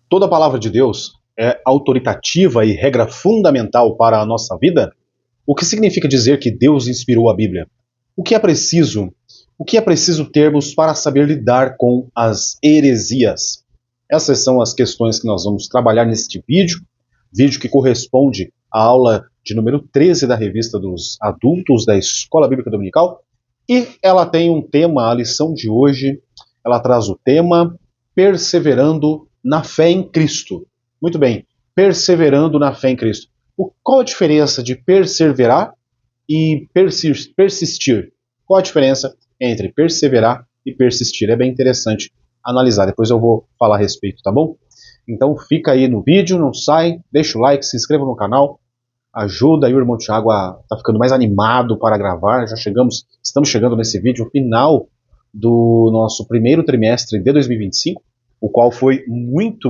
Toda a palavra de Deus é autoritativa e regra fundamental para a nossa vida? O que significa dizer que Deus inspirou a Bíblia? O que é preciso? O que é preciso termos para saber lidar com as heresias? Essas são as questões que nós vamos trabalhar neste vídeo que corresponde à aula de número 13 da revista dos adultos da Escola Bíblica Dominical. E ela tem um tema, a lição de hoje, ela traz o tema Perseverando na fé em Cristo. Muito bem, perseverando na fé em Cristo. Qual a diferença de perseverar e persistir? Qual a diferença entre perseverar e persistir? É bem interessante analisar, depois eu vou falar a respeito, tá bom? Então fica aí no vídeo, não sai, deixa o like, se inscreva no canal, ajuda aí o irmão Thiago a tá ficando mais animado para gravar. Estamos chegando nesse vídeo final do nosso primeiro trimestre de 2025, o qual foi muito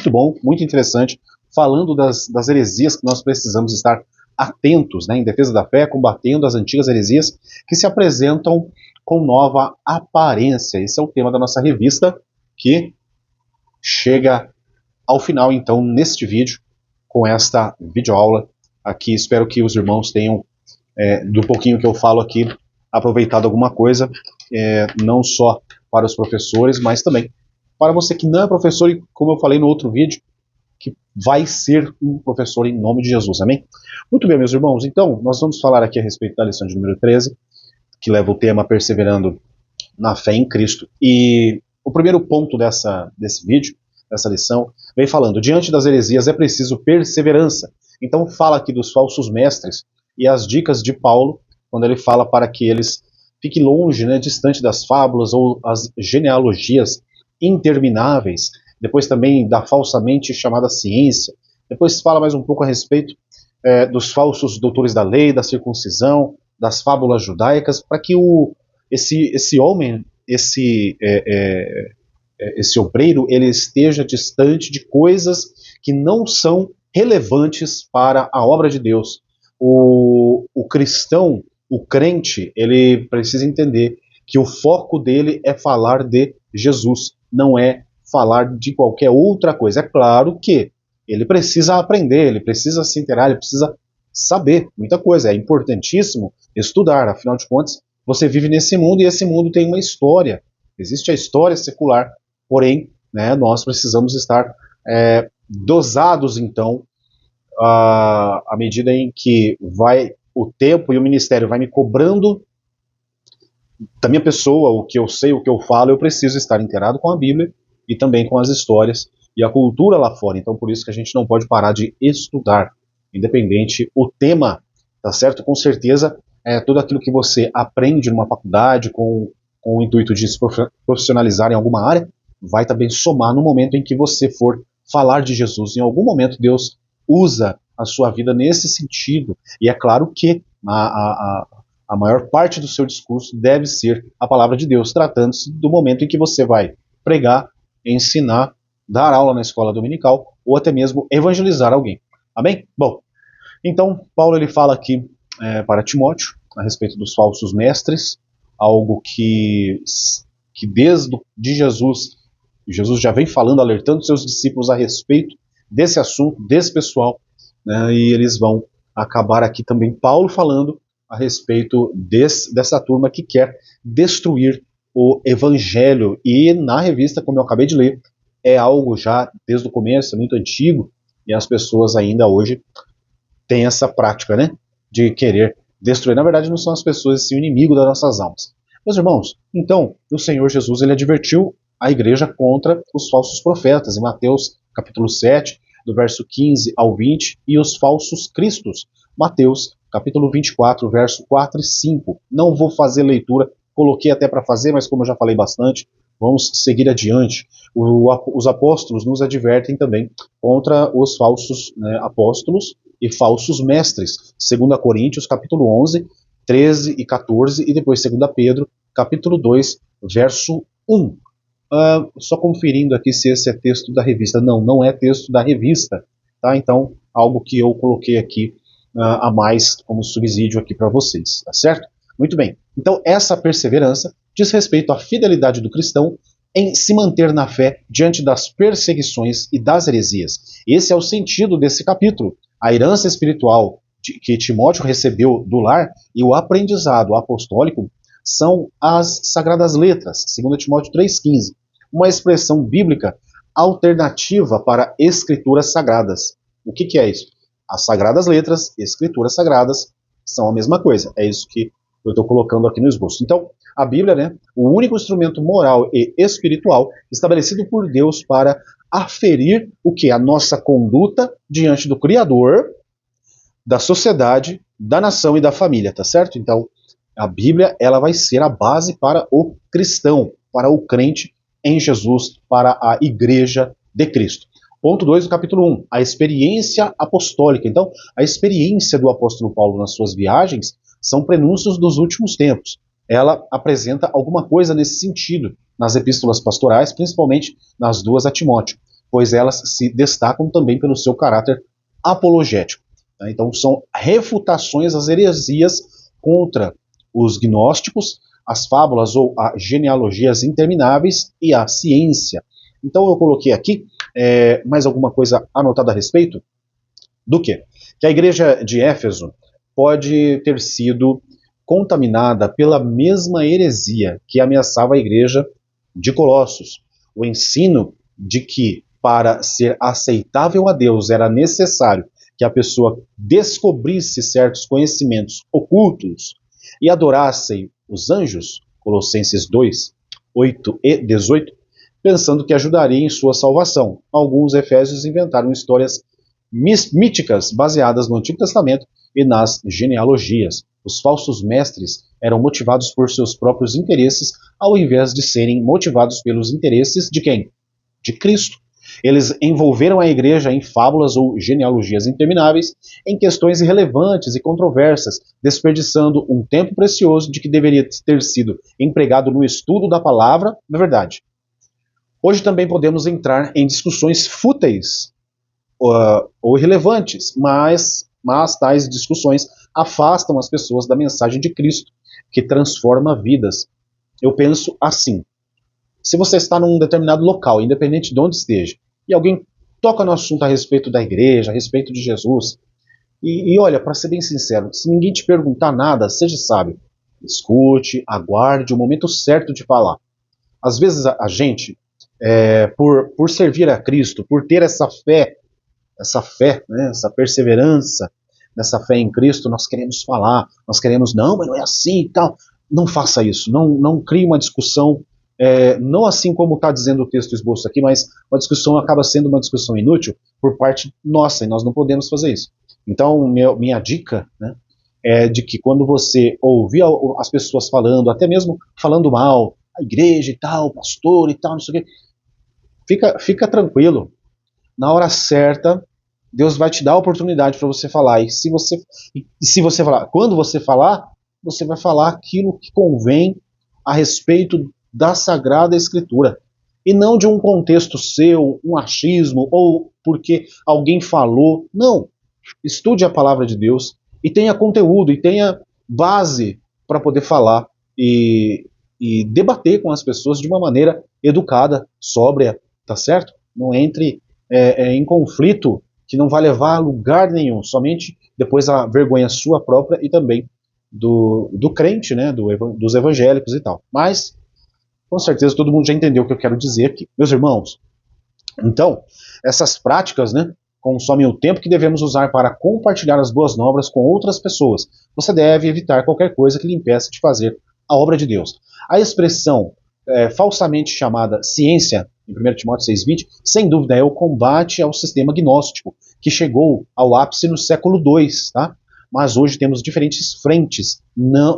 bom, muito interessante, falando das heresias que nós precisamos estar atentos, em defesa da fé, combatendo as antigas heresias que se apresentam com nova aparência. Esse é o tema da nossa revista, que chega ao final, então, neste vídeo, com esta videoaula aqui. Espero que os irmãos tenham, do pouquinho que eu falo aqui, aproveitado alguma coisa, não só para os professores, mas também para você que não é professor e, como eu falei no outro vídeo, que vai ser um professor em nome de Jesus, amém? Muito bem, meus irmãos, então, nós vamos falar aqui a respeito da lição de número 13, que leva o tema Perseverando na fé em Cristo. E o primeiro ponto desse vídeo, dessa lição, vem falando, diante das heresias é preciso perseverança. Então fala aqui dos falsos mestres e as dicas de Paulo, quando ele fala para que eles fiquem longe, distante das fábulas ou as genealogias intermináveis, depois também da falsamente chamada ciência, depois fala mais um pouco a respeito dos falsos doutores da lei, da circuncisão, das fábulas judaicas, para que esse homem, esse obreiro, ele esteja distante de coisas que não são relevantes para a obra de Deus. O cristão, o crente, ele precisa entender que o foco dele é falar de Jesus, não é falar de qualquer outra coisa. É claro que ele precisa aprender, ele precisa se inteirar, ele precisa saber muita coisa. É importantíssimo estudar, afinal de contas, você vive nesse mundo e esse mundo tem uma história. Existe a história secular, porém, nós precisamos estar dosados, então, à medida em que vai o tempo e o ministério vai me cobrando da minha pessoa, o que eu sei, o que eu falo, eu preciso estar inteirado com a Bíblia e também com as histórias e a cultura lá fora. Então, por isso que a gente não pode parar de estudar, independente o tema, tá certo? Com certeza, tudo aquilo que você aprende numa faculdade com o intuito de se profissionalizar em alguma área, vai também somar no momento em que você for falar de Jesus. Em algum momento Deus usa a sua vida nesse sentido. E é claro que a maior parte do seu discurso deve ser a palavra de Deus, tratando-se do momento em que você vai pregar, ensinar, dar aula na escola dominical ou até mesmo evangelizar alguém. Amém? Bom, então Paulo ele fala aqui para Timóteo a respeito dos falsos mestres, algo que desde de Jesus já vem falando, alertando seus discípulos a respeito desse assunto, desse pessoal, e eles vão acabar aqui também Paulo falando a respeito dessa turma que quer destruir o evangelho. E na revista, como eu acabei de ler, é algo já desde o começo, é muito antigo, e as pessoas ainda hoje têm essa prática, de querer destruir. Na verdade, não são as pessoas, sim, o inimigo das nossas almas. Meus irmãos, então, o Senhor Jesus, ele advertiu a igreja contra os falsos profetas, em Mateus capítulo 7, do verso 15 ao 20, e os falsos cristos, Mateus capítulo 24, verso 4 e 5. Não vou fazer leitura, coloquei até para fazer, mas como eu já falei bastante, vamos seguir adiante. Os apóstolos nos advertem também contra os falsos apóstolos e falsos mestres. 2 Coríntios capítulo 11, 13 e 14, e depois 2 Pedro capítulo 2, verso 1. Só conferindo aqui se esse é texto da revista. Não é texto da revista, tá? Então, algo que eu coloquei aqui a mais como subsídio aqui para vocês, tá certo? Muito bem. Então, essa perseverança diz respeito à fidelidade do cristão em se manter na fé diante das perseguições e das heresias. Esse é o sentido desse capítulo. A herança espiritual que Timóteo recebeu do lar e o aprendizado apostólico são as Sagradas Letras, 2 Timóteo 3,15, uma expressão bíblica alternativa para escrituras sagradas. O que é isso? As Sagradas Letras, escrituras sagradas, são a mesma coisa. É isso que eu estou colocando aqui no esboço. Então, a Bíblia, né, o único instrumento moral e espiritual estabelecido por Deus para aferir o que? A nossa conduta diante do Criador, da sociedade, da nação e da família, tá certo? Então, a Bíblia, ela vai ser a base para o cristão, para o crente em Jesus, para a igreja de Cristo. Ponto 2 do capítulo 1, a experiência apostólica. Então, a experiência do apóstolo Paulo nas suas viagens são prenúncios dos últimos tempos. Ela apresenta alguma coisa nesse sentido nas epístolas pastorais, principalmente nas duas a Timóteo, pois elas se destacam também pelo seu caráter apologético. Então, são refutações às heresias contra os gnósticos, as fábulas ou as genealogias intermináveis e a ciência. Então, eu coloquei aqui mais alguma coisa anotada a respeito do quê? Que a igreja de Éfeso pode ter sido contaminada pela mesma heresia que ameaçava a igreja de Colossos. O ensino de que para ser aceitável a Deus era necessário que a pessoa descobrisse certos conhecimentos ocultos e adorasse os anjos, Colossenses 2, 8 e 18, pensando que ajudaria em sua salvação. Alguns efésios inventaram histórias míticas baseadas no Antigo Testamento e nas genealogias. Os falsos mestres eram motivados por seus próprios interesses, ao invés de serem motivados pelos interesses de quem? De Cristo. Eles envolveram a igreja em fábulas ou genealogias intermináveis, em questões irrelevantes e controversas, desperdiçando um tempo precioso de que deveria ter sido empregado no estudo da palavra da verdade. Hoje também podemos entrar em discussões fúteis ou irrelevantes, mas tais discussões afastam as pessoas da mensagem de Cristo, que transforma vidas. Eu penso assim: se você está num determinado local, independente de onde esteja, e alguém toca no assunto a respeito da igreja, a respeito de Jesus, e olha, para ser bem sincero, se ninguém te perguntar nada, seja sábio, escute, aguarde o momento certo de falar. Às vezes a gente, por servir a Cristo, por ter essa fé, né, essa perseverança, nessa fé em Cristo, nós queremos falar, nós queremos, não, mas não é assim e tal. Não faça isso, não crie uma discussão, não assim como está dizendo o texto esboço aqui, mas uma discussão acaba sendo uma discussão inútil por parte nossa, e nós não podemos fazer isso. Então, minha dica, né, é de que quando você ouvir as pessoas falando, até mesmo falando mal, a igreja e tal, o pastor e tal, não sei o quê, fica tranquilo. Na hora certa, Deus vai te dar a oportunidade para você falar. E se você falar, quando você falar, você vai falar aquilo que convém a respeito da Sagrada Escritura. E não de um contexto seu, um achismo, ou porque alguém falou. Não. Estude a palavra de Deus e tenha conteúdo, e tenha base para poder falar e debater com as pessoas de uma maneira educada, sóbria, tá certo? Não entre em conflito que não vai levar a lugar nenhum, somente depois a vergonha sua própria e também do crente, né, dos evangélicos e tal. Mas, com certeza, todo mundo já entendeu o que eu quero dizer aqui. Meus irmãos, então, essas práticas, né, consomem o tempo que devemos usar para compartilhar as boas novas com outras pessoas. Você deve evitar qualquer coisa que lhe impeça de fazer a obra de Deus. A expressão falsamente chamada ciência, em 1 Timóteo 6,20, sem dúvida é o combate ao sistema gnóstico, que chegou ao ápice no século II, tá? Mas hoje temos diferentes frentes,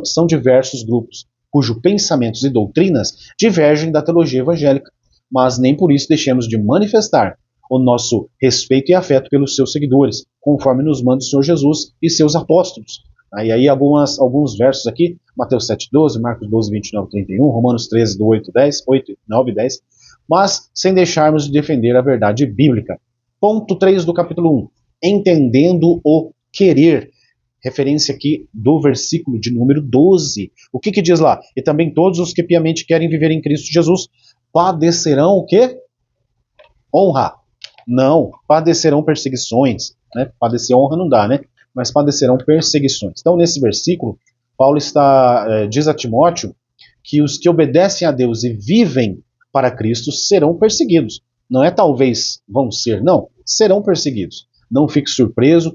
são diversos grupos, cujos pensamentos e doutrinas divergem da teologia evangélica, mas nem por isso deixemos de manifestar o nosso respeito e afeto pelos seus seguidores, conforme nos manda o Senhor Jesus e seus apóstolos. E aí alguns versos aqui, Mateus 7,12, Marcos 12, 29, 31, Romanos 13, do 8, 9 e 10, mas sem deixarmos de defender a verdade bíblica. Ponto 3 do capítulo 1, entendendo o querer. Referência aqui do versículo de número 12. O que diz lá? E também todos os que piamente querem viver em Cristo Jesus padecerão o quê? Honra. Não, padecerão perseguições. Né? Padecer honra não dá, né? Mas padecerão perseguições. Então, nesse versículo, Paulo diz a Timóteo que os que obedecem a Deus e vivem para Cristo serão perseguidos. Não é talvez vão ser, não, serão perseguidos. Não fique surpreso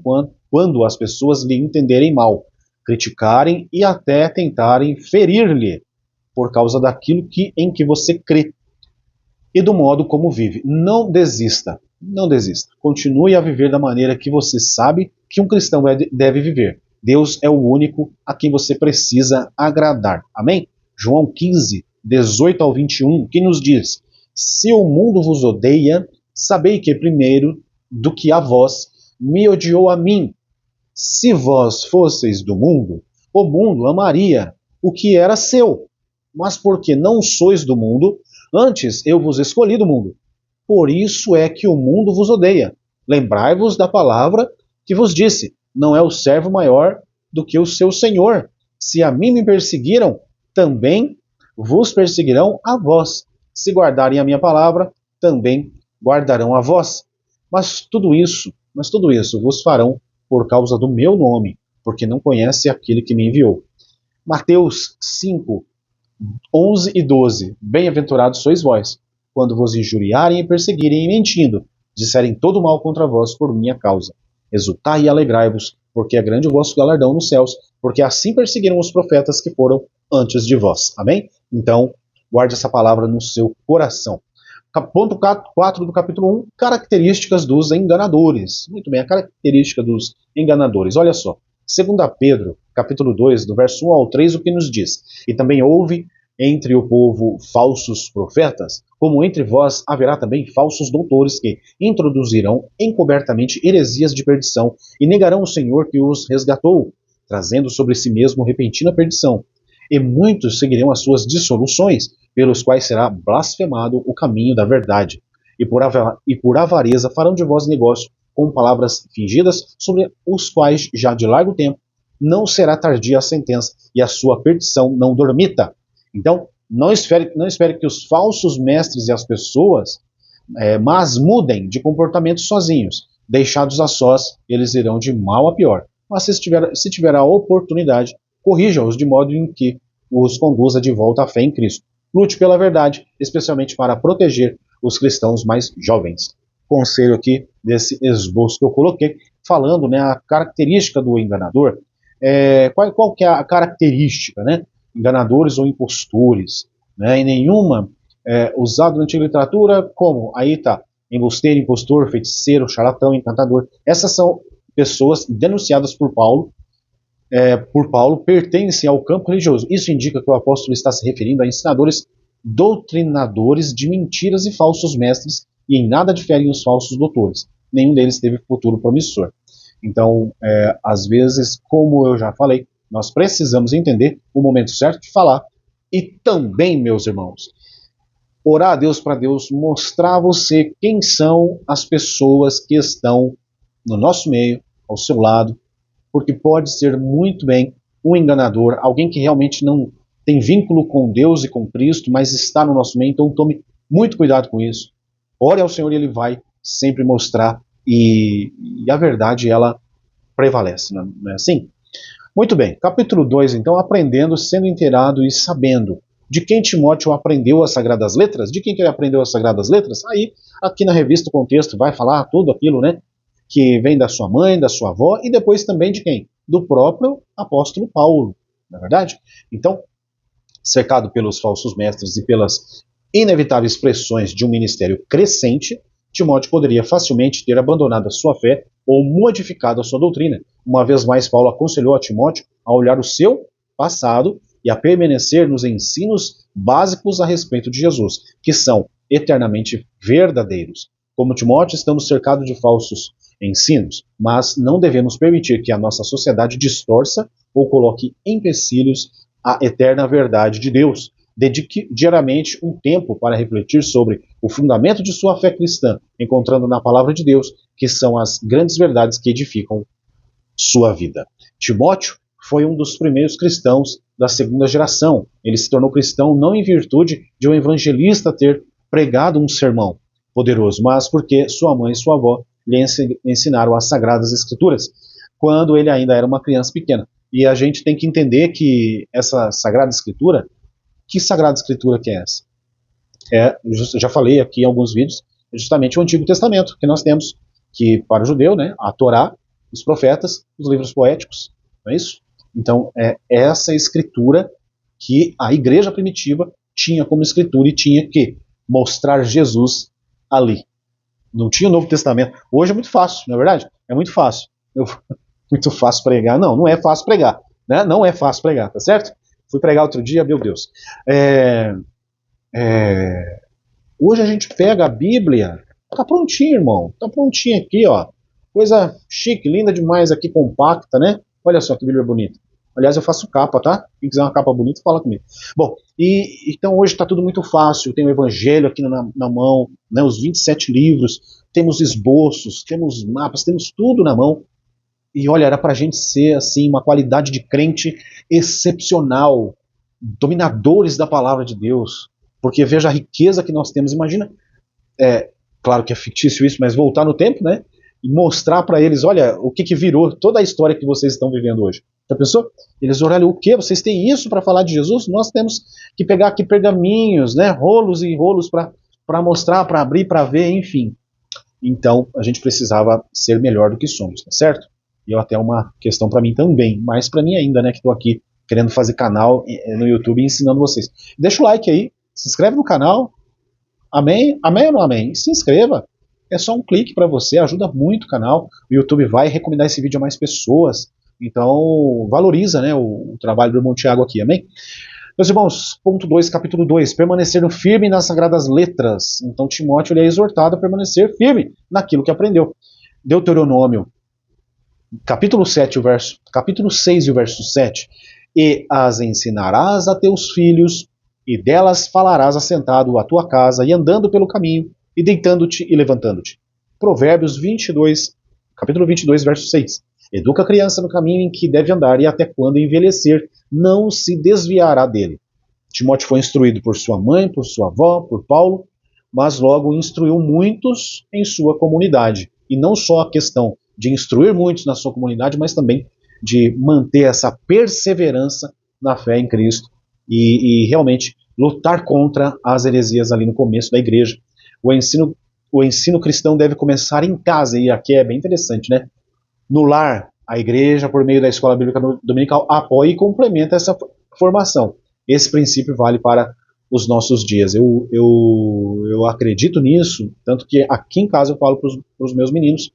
quando as pessoas lhe entenderem mal, criticarem e até tentarem ferir-lhe por causa daquilo em que você crê e do modo como vive. Não desista, não desista. Continue a viver da maneira que você sabe que um cristão deve viver. Deus é o único a quem você precisa agradar. Amém? João 15, 18 ao 21, que nos diz: se o mundo vos odeia, sabei que primeiro do que a vós, me odiou a mim. Se vós fosseis do mundo, o mundo amaria o que era seu. Mas porque não sois do mundo, antes eu vos escolhi do mundo. Por isso é que o mundo vos odeia. Lembrai-vos da palavra que vos disse: não é o servo maior do que o seu senhor. Se a mim me perseguiram, também vos perseguirão a vós. Se guardarem a minha palavra, também guardarão a vós. Mas tudo isso vos farão por causa do meu nome, porque não conhece aquele que me enviou. Mateus 5, 11 e 12. Bem-aventurados sois vós, quando vos injuriarem e perseguirem e mentindo, disserem todo mal contra vós por minha causa. Exultai e alegrai-vos, porque é grande o vosso galardão nos céus, porque assim perseguiram os profetas que foram antes de vós. Amém? Então, guarde essa palavra no seu coração. Ponto 4 do capítulo 1, características dos enganadores. Muito bem, a característica dos enganadores. Olha só, 2 Pedro, capítulo 2, do verso 1 ao 3, o que nos diz: e também houve entre o povo falsos profetas, como entre vós haverá também falsos doutores que introduzirão encobertamente heresias de perdição e negarão o Senhor que os resgatou, trazendo sobre si mesmo repentina perdição. E muitos seguirão as suas dissoluções, pelos quais será blasfemado o caminho da verdade. E por avareza farão de vós negócio com palavras fingidas, sobre os quais já de largo tempo não será tardia a sentença, e a sua perdição não dormita. Então, não espere que os falsos mestres e as pessoas mas mudem de comportamento sozinhos. Deixados a sós, eles irão de mal a pior. Mas se tiver a oportunidade, corrija-os de modo em que os conduza de volta à fé em Cristo. Lute pela verdade, especialmente para proteger os cristãos mais jovens. Conselho aqui desse esboço que eu coloquei, falando, né, a característica do enganador. Qual que é a característica, né? Enganadores ou impostores, né? E nenhuma usado na antiga literatura como, aí está, embusteiro, impostor, feiticeiro, charlatão, encantador. Essas são pessoas denunciadas por Paulo, pertencem ao campo religioso. Isso indica que o apóstolo está se referindo a ensinadores doutrinadores de mentiras e falsos mestres, e em nada diferem os falsos doutores. Nenhum deles teve futuro promissor. Então, às vezes, como eu já falei, nós precisamos entender o momento certo de falar. E também, meus irmãos, orar a Deus para Deus mostrar a você quem são as pessoas que estão no nosso meio, ao seu lado, porque pode ser muito bem um enganador, alguém que realmente não tem vínculo com Deus e com Cristo, mas está no nosso meio. Então tome muito cuidado com isso. Ore ao Senhor e Ele vai sempre mostrar, e a verdade, ela prevalece, não é assim? Muito bem, capítulo 2, então, aprendendo, sendo inteirado e sabendo. De quem Timóteo aprendeu as Sagradas Letras? De quem que ele aprendeu as Sagradas Letras? Aí, aqui na revista, o contexto vai falar tudo aquilo, né? Que vem da sua mãe, da sua avó, e depois também de quem? Do próprio apóstolo Paulo, não é verdade? Então, cercado pelos falsos mestres e pelas inevitáveis pressões de um ministério crescente, Timóteo poderia facilmente ter abandonado a sua fé ou modificado a sua doutrina. Uma vez mais, Paulo aconselhou a Timóteo a olhar o seu passado e a permanecer nos ensinos básicos a respeito de Jesus, que são eternamente verdadeiros. Como Timóteo, estamos cercados de falsos ensinos, mas não devemos permitir que a nossa sociedade distorça ou coloque empecilhos à eterna verdade de Deus. Dedique diariamente um tempo para refletir sobre o fundamento de sua fé cristã, encontrando na palavra de Deus que são as grandes verdades que edificam sua vida. Timóteo foi um dos primeiros cristãos da segunda geração. Ele se tornou cristão não em virtude de um evangelista ter pregado um sermão poderoso, mas porque sua mãe e sua avó lhe ensinaram as Sagradas Escrituras, quando ele ainda era uma criança pequena. E a gente tem que entender que essa Sagrada Escritura, que Sagrada Escritura que é essa? Já falei aqui em alguns vídeos, é justamente o Antigo Testamento que nós temos, que para o judeu, né, a Torá, os profetas, os livros poéticos, não é isso? Então, é essa escritura que a igreja primitiva tinha como escritura e tinha que mostrar Jesus ali. Não tinha o Novo Testamento. Hoje é muito fácil, não é verdade? É muito fácil. Muito fácil pregar. Não, não é fácil pregar. Né? Não é fácil pregar, tá certo? Fui pregar outro dia, meu Deus. Hoje a gente pega a Bíblia, tá prontinho, irmão. Tá prontinho aqui, ó. Coisa chique, linda demais aqui, compacta, né? Olha só que Bíblia bonita. Aliás, eu faço capa, tá? Quem quiser uma capa bonita, fala comigo. Bom, então hoje está tudo muito fácil. Tem o Evangelho aqui na mão, né, os 27 livros, temos esboços, temos mapas, temos tudo na mão. E olha, era para a gente ser assim uma qualidade de crente excepcional, dominadores da palavra de Deus. Porque veja a riqueza que nós temos. Imagina, claro que é fictício isso, mas voltar no tempo, né? E mostrar para eles, olha, o que virou toda a história que vocês estão vivendo hoje. Já pensou? Eles olharam, o quê? Vocês têm isso para falar de Jesus? Nós temos que pegar aqui pergaminhos, né? Rolos e rolos para mostrar, para abrir, para ver, enfim. Então, a gente precisava ser melhor do que somos, tá certo? E até uma questão para mim também, mais para mim ainda, né? Que estou aqui querendo fazer canal no YouTube ensinando vocês. Deixa o like aí, se inscreve no canal. Amém? Amém ou não amém? Se inscreva. É só um clique para você, ajuda muito o canal. O YouTube vai recomendar esse vídeo a mais pessoas. Então, valoriza, né, o trabalho do irmão Tiago aqui, amém? Meus irmãos, ponto 2, capítulo 2, permaneceram firme nas sagradas letras. Então, Timóteo ele é exortado a permanecer firme naquilo que aprendeu. Deuteronômio, capítulo 6 e o verso 7. E as ensinarás a teus filhos, e delas falarás assentado à tua casa, e andando pelo caminho, e deitando-te e levantando-te. Provérbios 22, capítulo 22, verso 6. Educa a criança no caminho em que deve andar, e até quando envelhecer, não se desviará dele. Timóteo foi instruído por sua mãe, por sua avó, por Paulo, mas logo instruiu muitos em sua comunidade. E não só a questão de instruir muitos na sua comunidade, mas também de manter essa perseverança na fé em Cristo e realmente lutar contra as heresias ali no começo da igreja. O ensino cristão deve começar em casa, e aqui é bem interessante, né? No lar, a igreja, por meio da escola bíblica dominical, apoia e complementa essa formação. Esse princípio vale para os nossos dias. Eu acredito nisso, tanto que aqui em casa eu falo para os meus meninos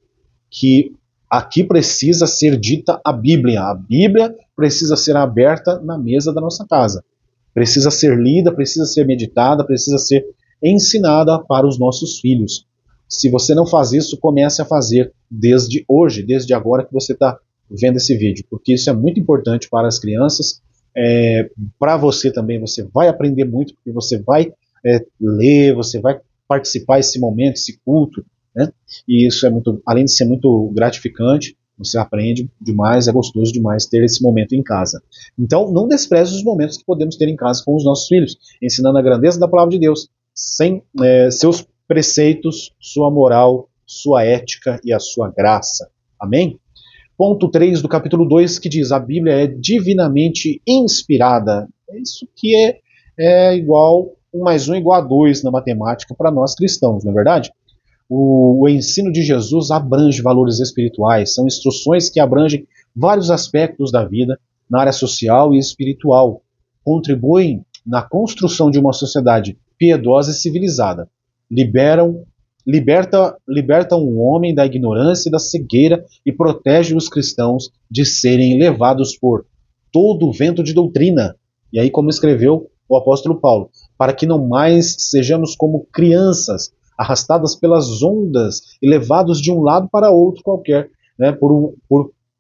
que aqui precisa ser dita a Bíblia. A Bíblia precisa ser aberta na mesa da nossa casa. Precisa ser lida, precisa ser meditada, precisa ser ensinada para os nossos filhos. Se você não faz isso, comece a fazer desde hoje, desde agora que você está vendo esse vídeo, porque isso é muito importante para as crianças, para você também, você vai aprender muito, porque você vai ler, você vai participar desse momento, esse culto, né? E isso é muito, além de ser muito gratificante, você aprende demais, é gostoso demais ter esse momento em casa. Então, não despreze os momentos que podemos ter em casa com os nossos filhos, ensinando a grandeza da palavra de Deus, sem seus preceitos, sua moral, sua ética e a sua graça. Amém? Ponto 3 do capítulo 2, que diz: a Bíblia é divinamente inspirada. Isso que é igual 1 mais 1 igual a 2 na matemática para nós cristãos, não é verdade? O ensino de Jesus abrange valores espirituais, são instruções que abrangem vários aspectos da vida na área social e espiritual, contribuem na construção de uma sociedade piedosa e civilizada, libertam um homem da ignorância e da cegueira e protege os cristãos de serem levados por todo o vento de doutrina. E aí, como escreveu o apóstolo Paulo, para que não mais sejamos como crianças, arrastadas pelas ondas e levados de um lado para outro qualquer, né,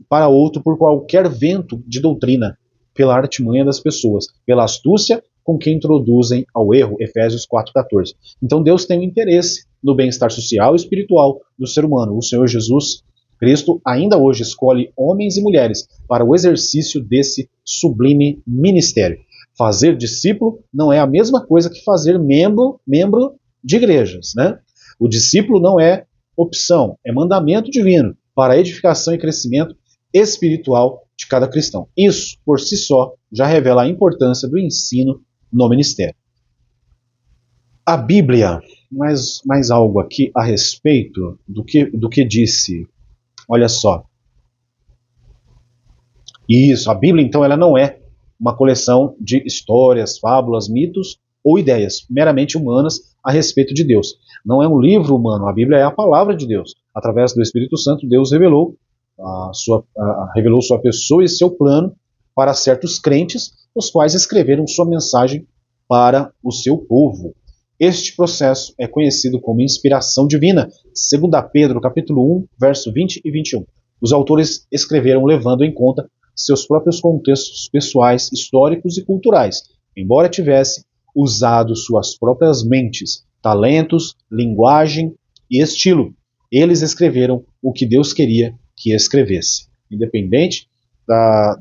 para outro por qualquer vento de doutrina, pela artimanha das pessoas, pela astúcia com que introduzem ao erro, Efésios 4,14. Então Deus tem um interesse no bem-estar social e espiritual do ser humano. O Senhor Jesus Cristo ainda hoje escolhe homens e mulheres para o exercício desse sublime ministério. Fazer discípulo não é a mesma coisa que fazer membro de igrejas, né? O discípulo não é opção, é mandamento divino para a edificação e crescimento espiritual de cada cristão. Isso, por si só, já revela a importância do ensino no ministério. A Bíblia, mais algo aqui a respeito do que disse. Olha só. Isso, a Bíblia, então, ela não é uma coleção de histórias, fábulas, mitos ou ideias meramente humanas a respeito de Deus. Não é um livro humano, a Bíblia é a palavra de Deus. Através do Espírito Santo, Deus revelou sua pessoa e seu plano para certos crentes, os quais escreveram sua mensagem para o seu povo. Este processo é conhecido como inspiração divina, segundo Pedro, capítulo 1, verso 20 e 21. Os autores escreveram levando em conta seus próprios contextos pessoais, históricos e culturais, embora tivesse usado suas próprias mentes, talentos, linguagem e estilo. Eles escreveram o que Deus queria que escrevesse, independente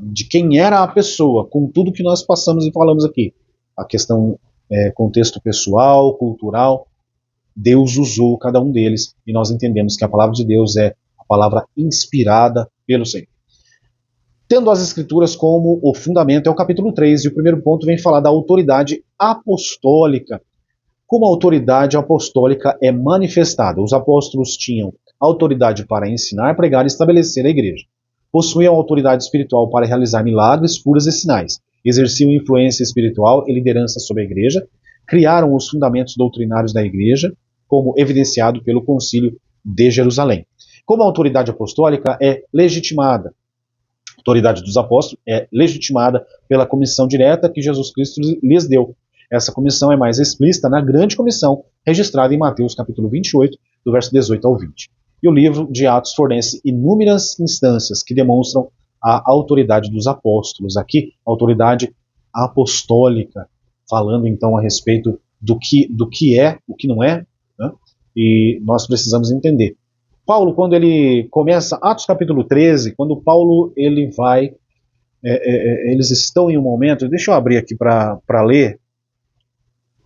de quem era a pessoa, com tudo que nós passamos e falamos aqui. A questão contexto pessoal, cultural, Deus usou cada um deles e nós entendemos que a palavra de Deus é a palavra inspirada pelo Senhor. Tendo as Escrituras como o fundamento, é o capítulo 3, e o primeiro ponto vem falar da autoridade apostólica. Como a autoridade apostólica é manifestada? Os apóstolos tinham autoridade para ensinar, pregar e estabelecer a igreja. Possuíam autoridade espiritual para realizar milagres, curas e sinais. Exerciam influência espiritual e liderança sobre a igreja. Criaram os fundamentos doutrinários da igreja, como evidenciado pelo Concílio de Jerusalém. Como a autoridade apostólica é legitimada, a autoridade dos apóstolos é legitimada pela comissão direta que Jesus Cristo lhes deu. Essa comissão é mais explícita na grande comissão, registrada em Mateus capítulo 28, do verso 18 ao 20. E o livro de Atos fornece inúmeras instâncias que demonstram a autoridade dos apóstolos. Aqui, autoridade apostólica, falando então a respeito do que é, o que não é, né? E nós precisamos entender. Paulo, quando ele começa, Atos capítulo 13, quando Paulo ele vai, eles estão em um momento, deixa eu abrir aqui para ler,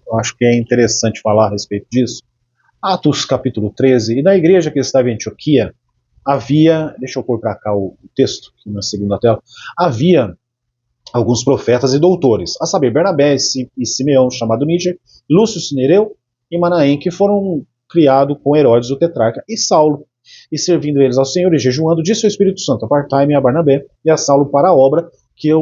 eu acho que é interessante falar a respeito disso. Atos capítulo 13, e na igreja que estava em Antioquia, havia, deixa eu pôr para cá o texto, aqui na segunda tela, havia alguns profetas e doutores, a saber, Bernabé e Simeão, chamado Níger, Lúcio Nereu e Manaém, que foram criados com Herodes o tetrarca, e Saulo, e servindo eles ao Senhor e jejuando, disse o Espírito Santo, apartai-me a Barnabé e a Saulo para a obra que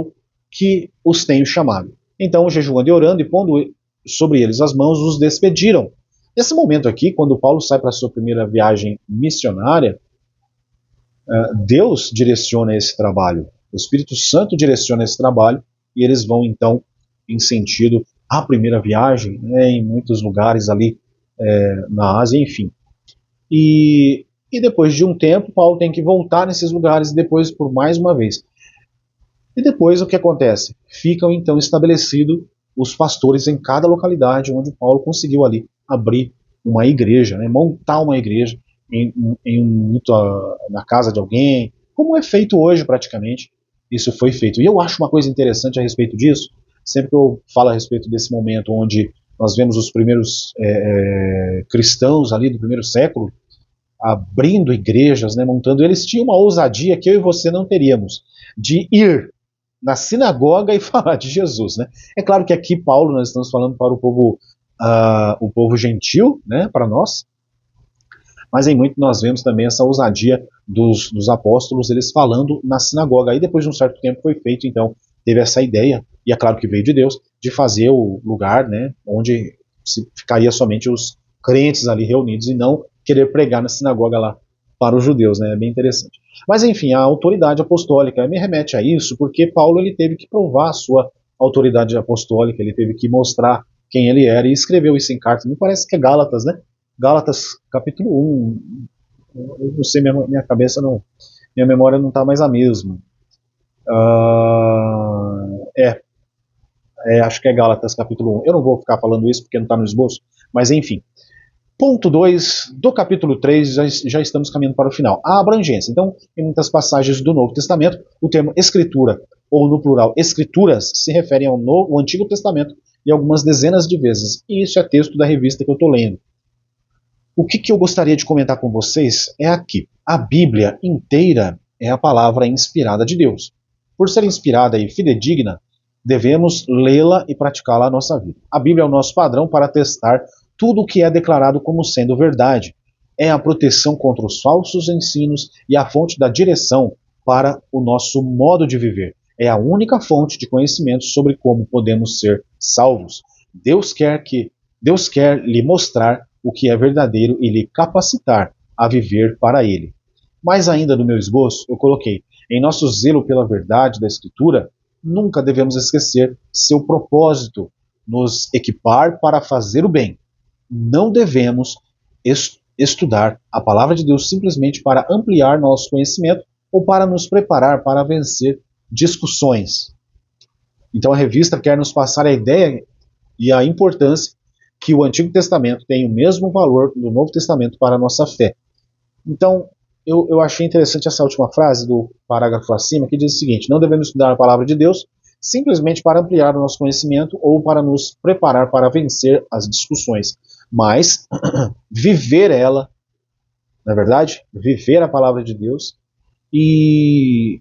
os tenho chamado. Então, jejuando e orando e pondo sobre eles as mãos, os despediram. Nesse momento aqui, quando Paulo sai para a sua primeira viagem missionária, Deus direciona esse trabalho, o Espírito Santo direciona esse trabalho, e eles vão então em sentido à primeira viagem, né, em muitos lugares ali na Ásia, enfim. E depois de um tempo, Paulo tem que voltar nesses lugares, depois por mais uma vez. E depois o que acontece? Ficam então estabelecidos os pastores em cada localidade onde Paulo conseguiu ali abrir uma igreja, né, montar uma igreja na casa de alguém, como é feito hoje praticamente. Isso foi feito. E eu acho uma coisa interessante a respeito disso, sempre que eu falo a respeito desse momento onde nós vemos os primeiros cristãos ali do primeiro século abrindo igrejas, né, montando, eles tinham uma ousadia que eu e você não teríamos, de ir na sinagoga e falar de Jesus, né? É claro que aqui, Paulo, nós estamos falando para o povo gentil, né, para nós, mas em muito nós vemos também essa ousadia dos apóstolos, eles falando na sinagoga. Aí depois de um certo tempo foi feito, então, teve essa ideia, e é claro que veio de Deus, de fazer o lugar, né, onde ficaria somente os crentes ali reunidos e não querer pregar na sinagoga lá para os judeus, né? É bem interessante. Mas enfim, a autoridade apostólica me remete a isso, porque Paulo ele teve que provar a sua autoridade apostólica, ele teve que mostrar quem ele era e escreveu isso em cartas. Me parece que é Gálatas, né? Gálatas capítulo 1. Eu não sei, minha cabeça não, minha memória não está mais a mesma. Acho que é Gálatas capítulo 1. Eu não vou ficar falando isso porque não está no esboço, mas enfim. Ponto 2 do capítulo 3, já estamos caminhando para o final. A abrangência. Então, em muitas passagens do Novo Testamento, o termo escritura, ou no plural, escrituras, se referem ao Antigo Testamento e algumas dezenas de vezes. E isso é texto da revista que eu estou lendo. O que eu gostaria de comentar com vocês é aqui. A Bíblia inteira é a palavra inspirada de Deus. Por ser inspirada e fidedigna, devemos lê-la e praticá-la na nossa vida. A Bíblia é o nosso padrão para testar tudo o que é declarado como sendo verdade. É a proteção contra os falsos ensinos e a fonte da direção para o nosso modo de viver. É a única fonte de conhecimento sobre como podemos ser salvos. Deus quer lhe mostrar o que é verdadeiro e lhe capacitar a viver para ele. Mais ainda no meu esboço, eu coloquei: em nosso zelo pela verdade da Escritura, nunca devemos esquecer seu propósito, nos equipar para fazer o bem. Não devemos estudar a palavra de Deus simplesmente para ampliar nosso conhecimento ou para nos preparar para vencer discussões. Então a revista quer nos passar a ideia e a importância que o Antigo Testamento tem o mesmo valor do Novo Testamento para a nossa fé. Então, eu achei interessante essa última frase do parágrafo acima, que diz o seguinte: não devemos estudar a palavra de Deus simplesmente para ampliar o nosso conhecimento ou para nos preparar para vencer as discussões, mas viver ela, na verdade, viver a palavra de Deus e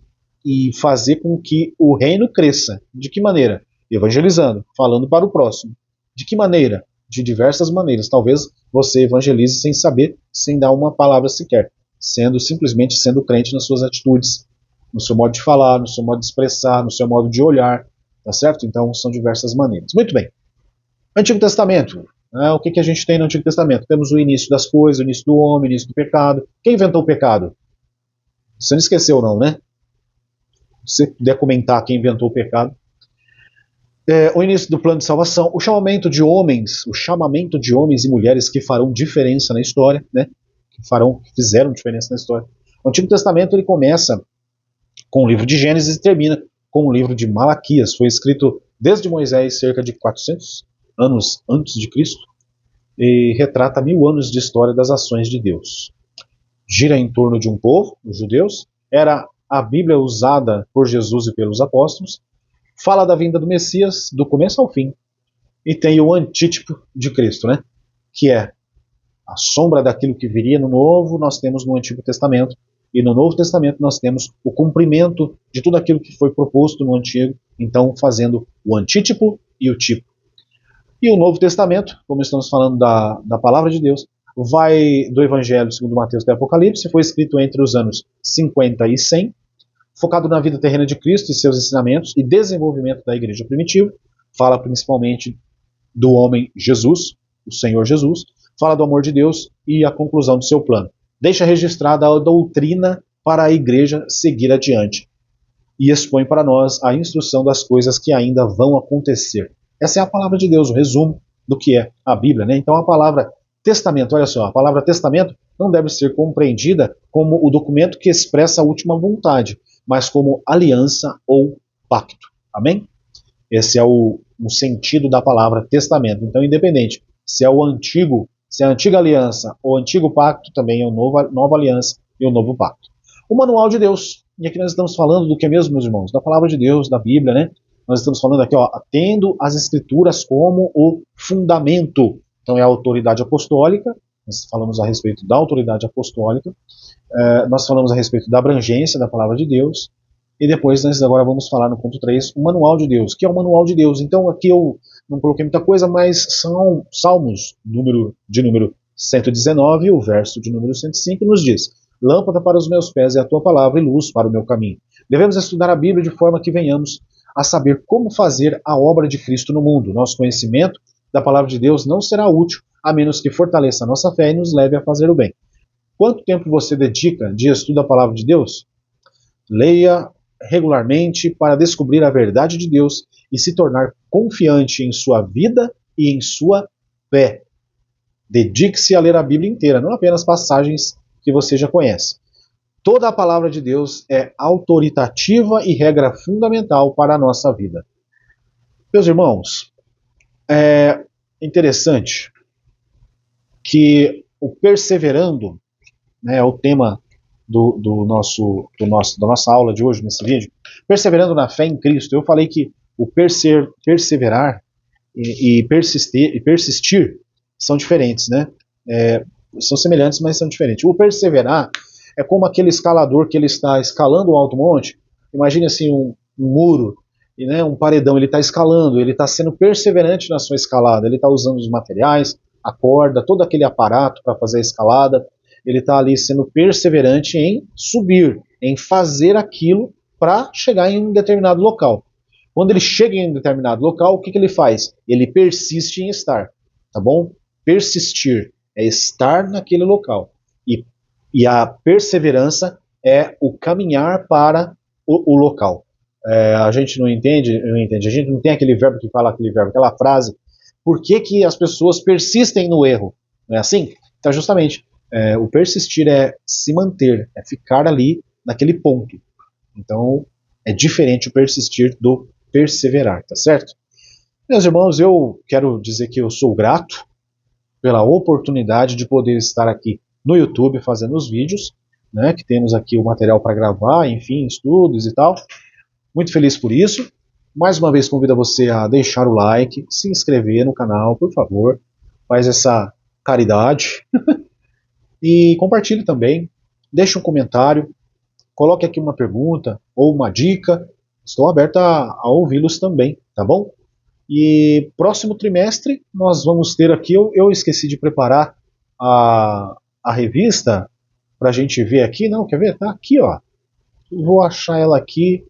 fazer com que o reino cresça. De que maneira? Evangelizando, falando para o próximo. De que maneira? De diversas maneiras. Talvez você evangelize sem saber, sem dar uma palavra sequer, simplesmente sendo crente nas suas atitudes, no seu modo de falar, no seu modo de expressar, no seu modo de olhar, tá certo? Então são diversas maneiras. Muito bem. Antigo Testamento. O que a gente tem no Antigo Testamento? Temos o início das coisas, o início do homem, o início do pecado. Quem inventou o pecado? Você não esqueceu não, né? Se você puder comentar quem inventou o pecado. O início do plano de salvação, o chamamento de homens e mulheres que farão diferença na história, né? Que fizeram diferença na história. O Antigo Testamento ele começa com o livro de Gênesis e termina com o livro de Malaquias. Foi escrito desde Moisés, cerca de 400 anos antes de Cristo, e retrata 1000 anos de história das ações de Deus. Gira em torno de um povo, os judeus, era a Bíblia usada por Jesus e pelos apóstolos, fala da vinda do Messias, do começo ao fim, e tem o antítipo de Cristo, né? Que é a sombra daquilo que viria no Novo, nós temos no Antigo Testamento, e no Novo Testamento nós temos o cumprimento de tudo aquilo que foi proposto no Antigo, então fazendo o antítipo e o tipo. E o Novo Testamento, como estamos falando da palavra de Deus, vai do Evangelho segundo Mateus até Apocalipse, foi escrito entre os anos 50 e 100, focado na vida terrena de Cristo e seus ensinamentos e desenvolvimento da igreja primitiva, fala principalmente do homem Jesus, o Senhor Jesus, fala do amor de Deus e a conclusão do seu plano. Deixa registrada a doutrina para a igreja seguir adiante e expõe para nós a instrução das coisas que ainda vão acontecer. Essa é a palavra de Deus, o resumo do que é a Bíblia, né? Então a palavra testamento, olha só, a palavra testamento não deve ser compreendida como o documento que expressa a última vontade, mas como aliança ou pacto. Amém? Esse é o sentido da palavra testamento. Então, independente se é a antiga aliança ou o antigo pacto, também é a nova aliança e o novo pacto. O manual de Deus. E aqui nós estamos falando do que mesmo, meus irmãos? Da palavra de Deus, da Bíblia, né? Nós estamos falando aqui, tendo as Escrituras como o fundamento. Então, é a autoridade apostólica. Nós falamos a respeito da autoridade apostólica. Nós falamos a respeito da abrangência da palavra de Deus, e depois nós agora vamos falar no ponto 3, o manual de Deus, que é o manual de Deus. Então aqui eu não coloquei muita coisa, mas são Salmos, número 119, o verso de número 105, nos diz: lâmpada para os meus pés é a tua palavra e luz para o meu caminho. Devemos estudar a Bíblia de forma que venhamos a saber como fazer a obra de Cristo no mundo. Nosso conhecimento da palavra de Deus não será útil, a menos que fortaleça a nossa fé e nos leve a fazer o bem. Quanto tempo você dedica de estudo à palavra de Deus? Leia regularmente para descobrir a verdade de Deus e se tornar confiante em sua vida e em sua fé. Dedique-se a ler a Bíblia inteira, não apenas passagens que você já conhece. Toda a palavra de Deus é autoritativa e regra fundamental para a nossa vida. Meus irmãos, é interessante que o perseverando, né, é o tema da nossa aula de hoje, nesse vídeo, perseverando na fé em Cristo. Eu falei que o perseverar e persistir são diferentes, né? São semelhantes, mas são diferentes. O perseverar é como aquele escalador que ele está escalando um alto monte. Imagine assim um muro, e, né, um paredão. Ele está escalando, ele está sendo perseverante na sua escalada. Ele está usando os materiais, a corda, todo aquele aparato para fazer a escalada. Ele está ali sendo perseverante em subir, em fazer aquilo para chegar em um determinado local. Quando ele chega em um determinado local, o que ele faz? Ele persiste em estar, tá bom? Persistir é estar naquele local. E a perseverança é o caminhar para o local. A gente não entende, a gente não tem aquele verbo que fala aquele verbo, aquela frase. Por que as pessoas persistem no erro? Não é assim? Então, justamente, o persistir é se manter, é ficar ali naquele ponto. Então, é diferente o persistir do perseverar, tá certo? Meus irmãos, eu quero dizer que eu sou grato pela oportunidade de poder estar aqui no YouTube fazendo os vídeos, né, que temos aqui o material para gravar, enfim, estudos e tal. Muito feliz por isso. Mais uma vez convido você a deixar o like, se inscrever no canal, por favor. Faz essa caridade. E compartilhe também. Deixe um comentário. Coloque aqui uma pergunta ou uma dica. Estou aberto a ouvi-los também, tá bom? E próximo trimestre nós vamos ter aqui, eu esqueci de preparar a revista para a gente ver aqui. Não, quer ver? Tá aqui, ó. Vou achar ela aqui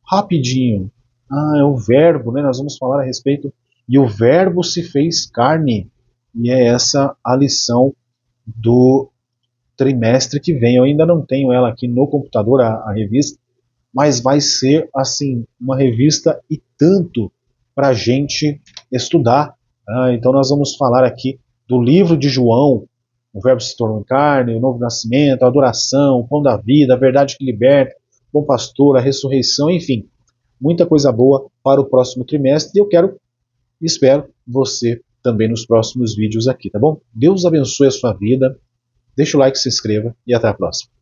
rapidinho. É o verbo, né? Nós vamos falar a respeito. E o verbo se fez carne. E é essa a lição do trimestre que vem. Eu ainda não tenho ela aqui no computador, a revista, mas vai ser, assim, uma revista e tanto para a gente estudar. Então nós vamos falar aqui do livro de João, o verbo se tornou carne, o novo nascimento, a adoração, o pão da vida, a verdade que liberta, o bom pastor, a ressurreição, enfim, muita coisa boa para o próximo trimestre. E eu quero e espero você também nos próximos vídeos aqui, tá bom? Deus abençoe a sua vida, deixa o like, se inscreva e até a próxima.